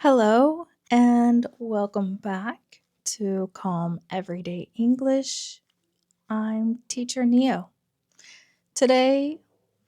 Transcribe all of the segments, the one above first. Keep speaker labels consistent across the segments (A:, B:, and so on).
A: Hello, and welcome back to Calm Everyday English. I'm Teacher Neo. Today,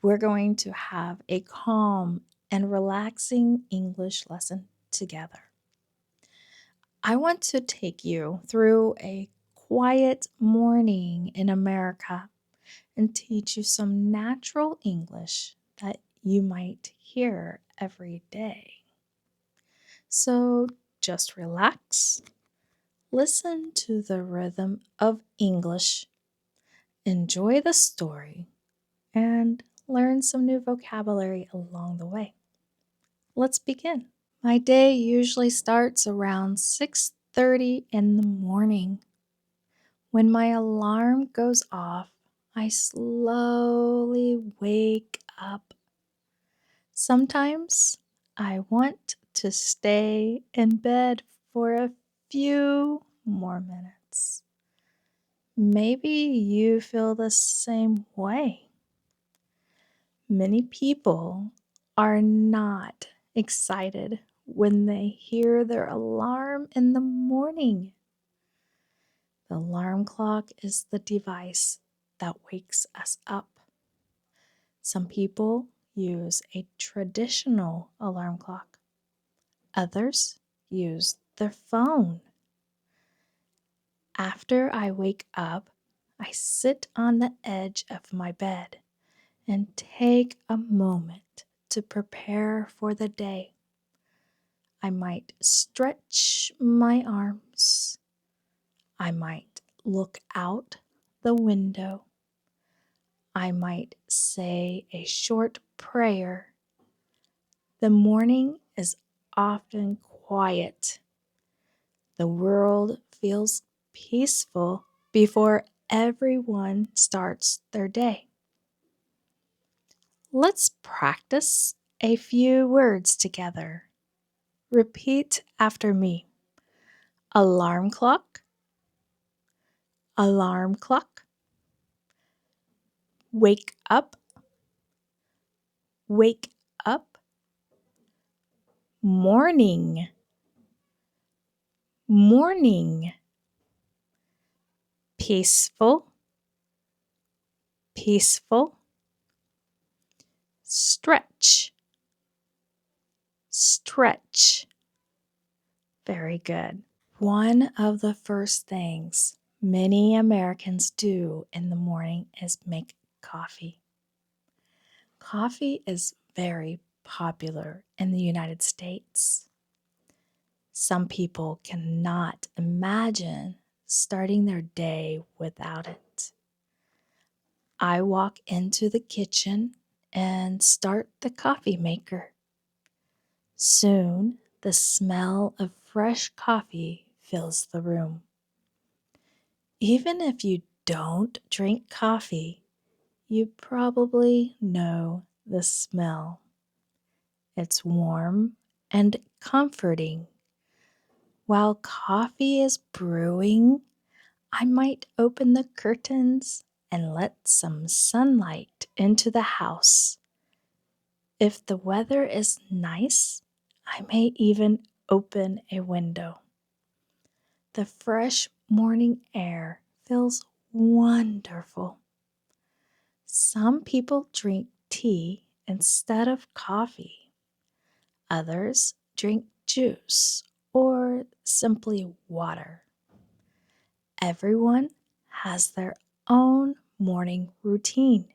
A: we're going to have a calm and relaxing English lesson together. I want to take you through a quiet morning in America and teach you some natural English that you might hear every day. So just relax. Listen to the rhythm of English, enjoy the story, and learn some new vocabulary along the way. Let's begin. My day usually starts around 6:30 in the morning. When my alarm goes off, I slowly wake up. Sometimes I want to stay in bed for a few more minutes. Maybe you feel the same way. Many people are not excited when they hear their alarm in the morning. The alarm clock is the device that wakes us up. Some people use a traditional alarm clock. Others use their phone. After I wake up, I sit on the edge of my bed and take a moment to prepare for the day. I might stretch my arms. I might look out the window. I might say a short prayer. The morning is often quiet. The world feels peaceful before everyone starts their day. Let's practice a few words together. Repeat after me. Alarm clock, alarm clock. Wake up, wake up. Morning, morning. Peaceful, peaceful. Stretch, stretch. Very good. One of the first things many Americans do in the morning is make coffee. Coffee is very popular in the United States. Some people cannot imagine starting their day without it. I walk into the kitchen and start the coffee maker. Soon, the smell of fresh coffee fills the room. Even if you don't drink coffee, you probably know the smell. It's warm and comforting. While coffee is brewing, I might open the curtains and let some sunlight into the house. If the weather is nice, I may even open a window. The fresh morning air feels wonderful. Some people drink tea instead of coffee. Others drink juice or simply water. Everyone has their own morning routine.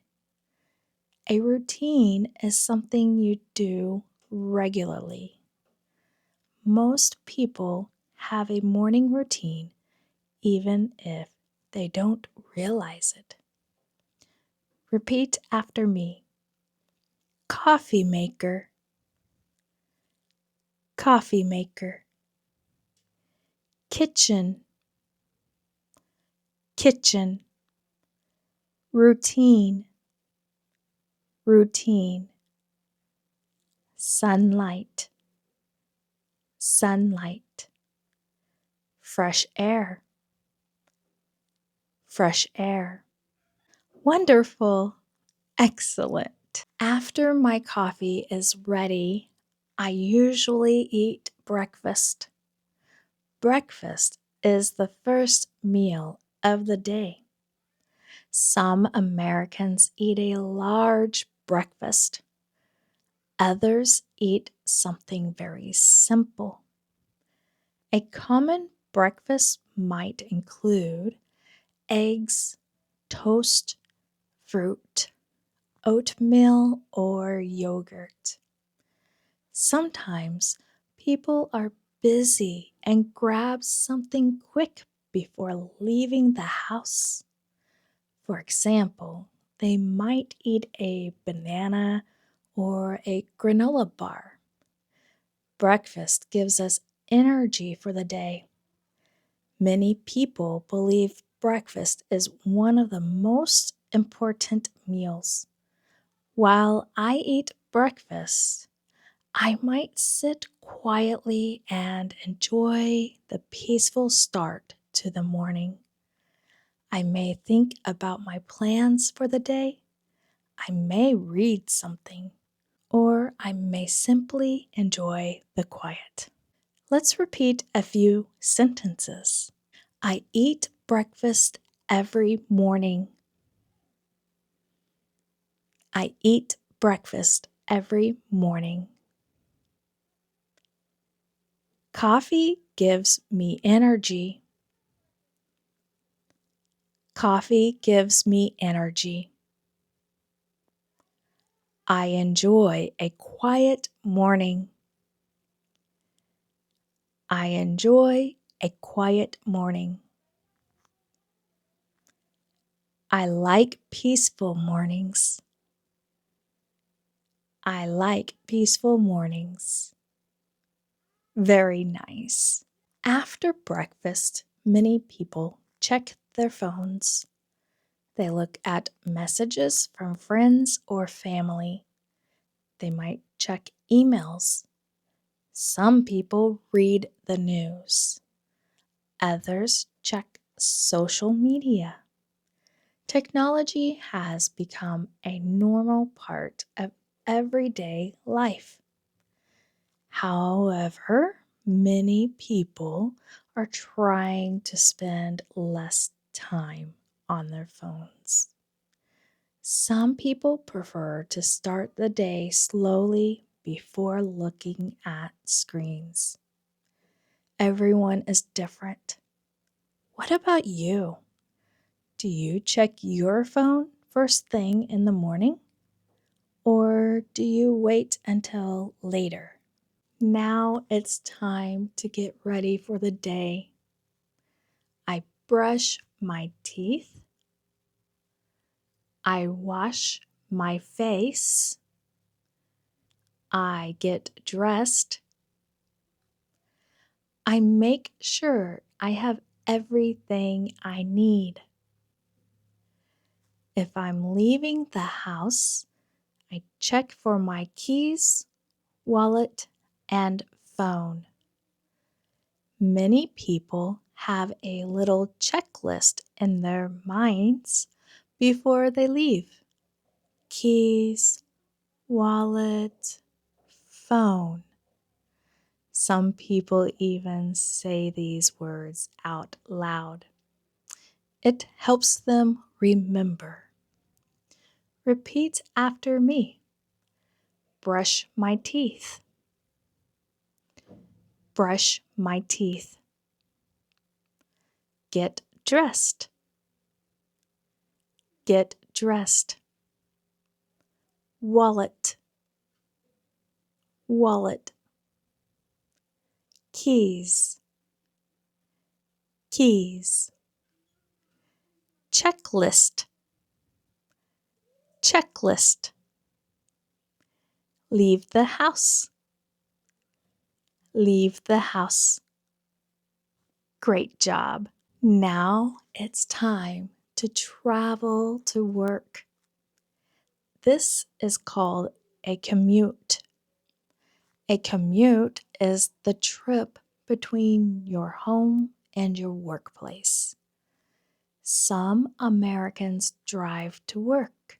A: A routine is something you do regularly. Most people have a morning routine even if they don't realize it. Repeat after me. Coffee maker, coffee maker. Kitchen, kitchen. Routine, routine. Sunlight, sunlight. Fresh air, fresh air. Wonderful, excellent. After my coffee is ready, I usually eat breakfast. Breakfast is the first meal of the day. Some Americans eat a large breakfast. Others eat something very simple. A common breakfast might include eggs, toast, fruit, oatmeal, or yogurt. Sometimes people are busy and grab something quick before leaving the house. For example, they might eat a banana or a granola bar. Breakfast gives us energy for the day. Many people believe breakfast is one of the most important meals. While I eat breakfast, I might sit quietly and enjoy the peaceful start to the morning. I may think about my plans for the day. I may read something, or I may simply enjoy the quiet. Let's repeat a few sentences. I eat breakfast every morning. I eat breakfast every morning. Coffee gives me energy. Coffee gives me energy. I enjoy a quiet morning. I enjoy a quiet morning. I like peaceful mornings. I like peaceful mornings. Very nice. After breakfast, many people check their phones. They look at messages from friends or family. They might check emails. Some people read the news. Others check social media. Technology has become a normal part of everyday life. However, many people are trying to spend less time on their phones. Some people prefer to start the day slowly before looking at screens. Everyone is different. What about you? Do you check your phone first thing in the morning? Or do you wait until later? Now it's time to get ready for the day. I brush my teeth. I wash my face. I get dressed. I make sure I have everything I need. If I'm leaving the house, I check for my keys, wallet, and phone. Many people have a little checklist in their minds before they leave. Keys, wallet, phone. Some people even say these words out loud. It helps them remember. Repeat after me. Brush my teeth. Brush my teeth. Get dressed. Get dressed. Wallet. Wallet. Keys. Keys. Checklist. Checklist. Leave the house. Leave the house. Great job. Now it's time to travel to work. This is called a commute. A commute is the trip between your home and your workplace. Some Americans drive to work.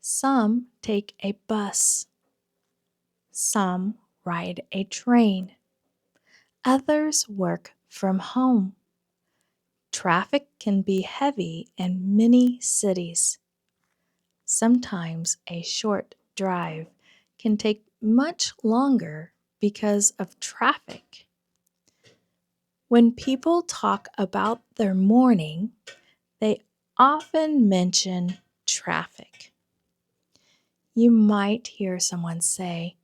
A: Some take a bus. Some ride a train. Others work from home. Traffic can be heavy in many cities. Sometimes a short drive can take much longer because of traffic. When people talk about their morning, they often mention traffic. You might hear someone say,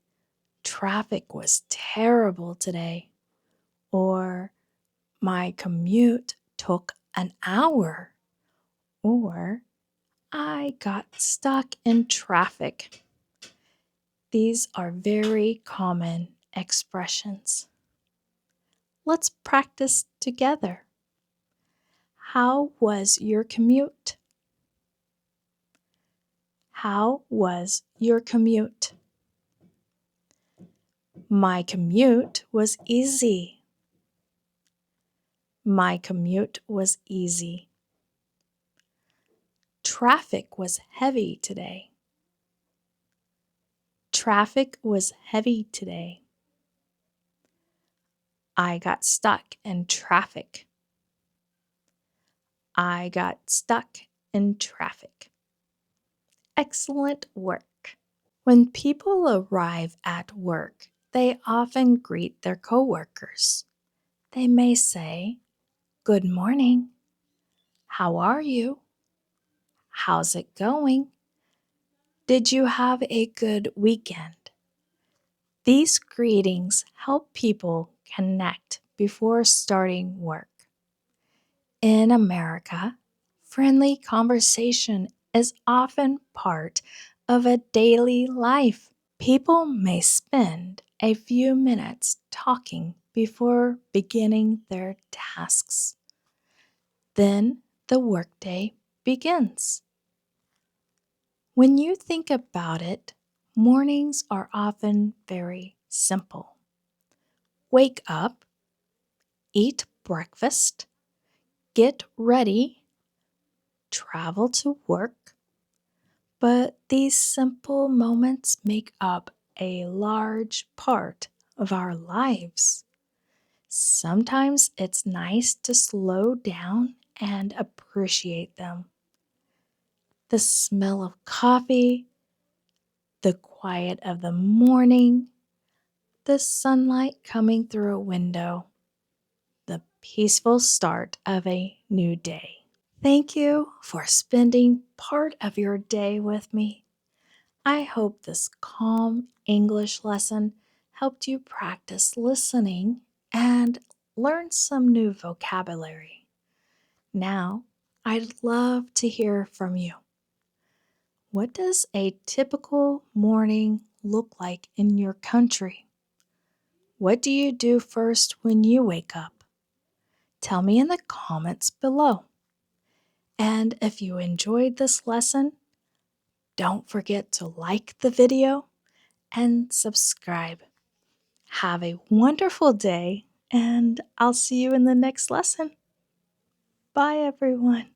A: "Traffic was terrible today," or "My commute took an hour," or "I got stuck in traffic." These are very common expressions. Let's practice together. How was your commute? How was your commute? My commute was easy. My commute was easy. Traffic was heavy today. Traffic was heavy today. I got stuck in traffic. I got stuck in traffic. Excellent work. When people arrive at work, they often greet their coworkers. They may say, "Good morning. How are you? How's it going? Did you have a good weekend?" These greetings help people connect before starting work. In America, friendly conversation is often part of a daily life. People may spend a few minutes talking before beginning their tasks. Then the workday begins. When you think about it, mornings are often very simple. Wake up, eat breakfast, get ready, travel to work. But these simple moments make up a large part of our lives. Sometimes it's nice to slow down and appreciate them. The smell of coffee, the quiet of the morning, the sunlight coming through a window, the peaceful start of a new day. Thank you for spending part of your day with me. I hope this calm English lesson helped you practice listening and learn some new vocabulary. Now, I'd love to hear from you. What does a typical morning look like in your country? What do you do first when you wake up? Tell me in the comments below. And if you enjoyed this lesson, don't forget to like the video and subscribe. Have a wonderful day, and I'll see you in the next lesson. Bye, everyone.